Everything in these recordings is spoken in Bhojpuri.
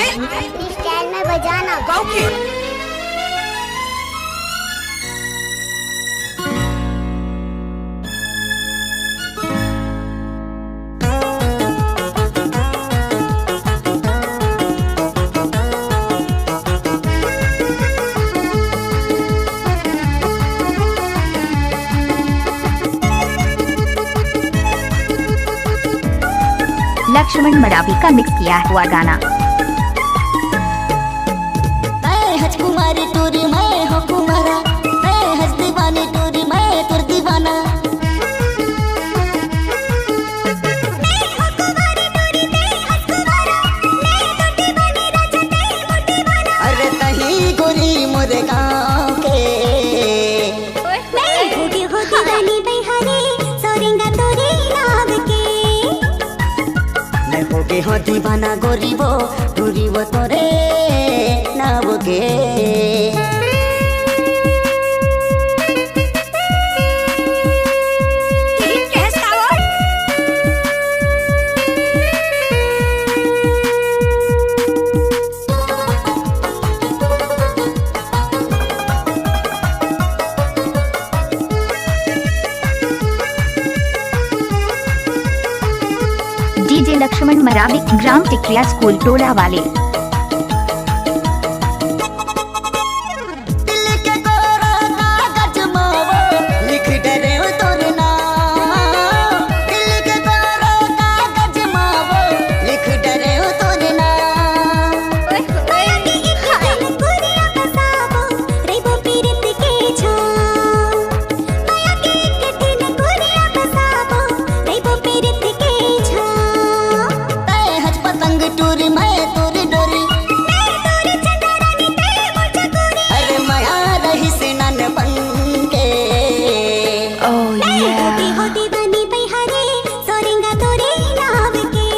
अपनी स्टाइल में बजाना। लक्ष्मण मरावी का मिक्स किया हुआ गाना। मैं हज कुमारी टूरी मैं हो कुमारा, मैं हज दीवानी टूरी मैं तुर दीवाना। अरे तही गोरी मोरे गाँव के मैं होगी हो दीवानी बिहारी सोरेंगा तोरी नाम के। मैं होगे हो दीवाना गोरी वो टूरी वो तोरे नाव के। DJ Lakshman Maravi, gram Tikaria school टोला वाले। दिल के कोरा कागज मावो लिख डरे हो तोरे नाम। दिल के कोरा कागज मावो लिख डरे हो तोरे नाम। टूरी मैं तोरी डोरी अरे माया रही से नन बन के। होती बनी बिहारी सोरेंगा तोरी नाम के।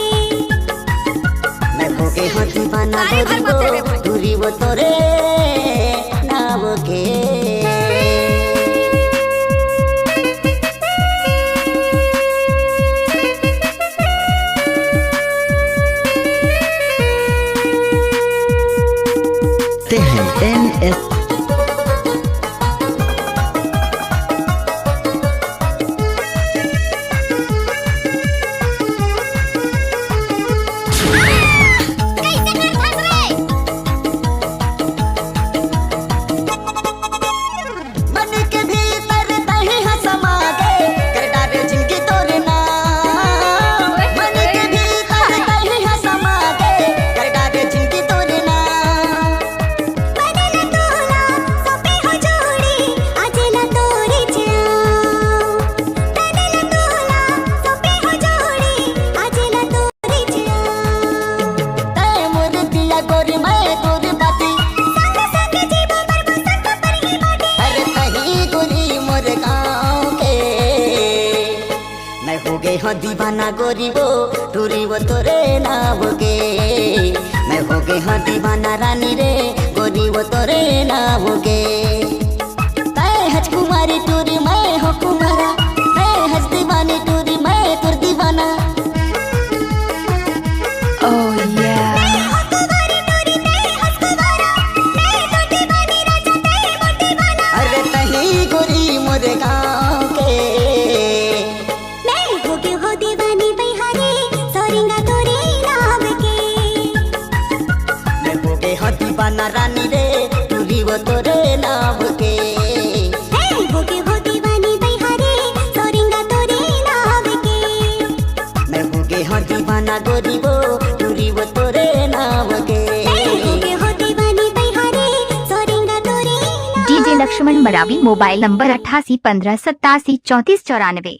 मैं होके हो दीवाना गोरी वो टूरी वो तोरे नाव के। NS मन के भीतर दही हसमा गए कर डाले जिनकी तोरे नाम। मन के भीतर दही हसमा गए कर डाले जिनकी तोरे नाम। बदला तोला सोपे हो जोड़ी आजेला तोरी जाओ। बदला तोला सोपे हो जोड़ी आजेला तोरी जाओ। तय मोर दिया गोरी मैं तोरी बाती संग संग जीवो बरबो संग पर ही बाटी। अरे तही गोरी मोर गाँव के। मैं हो गई हो दीवाना गोरी वो टूरी वो तोरे नाव के। मैं हो गई हो दीवाना रानी रे गोरी वो तोरे नाव के। तय हज कुमारी टूरी मैं हो कुमारा, मैं हज दीवानी टूरी मैं तुर दीवाना। अरे तही गोरी मोर गाँव के। मैं होगी हो दीवानी बिहारी सोरेंगा तोरी नाम के। मैं हो गई हो दीवाना रानी रे टूरी वो तोरे नाव के। मैं होगी हो दीवानी बिहारी सोरेंगा तोरी नाम के। मैं हो गई हो दीवाना गोरी वो टूरी वो तोरे नाव के। मैं होगी हो दीवानी बिहारी सोरेंगा तोरी नाम। DJ Lakshman Marawi, mobile number 88 15 87 34 94।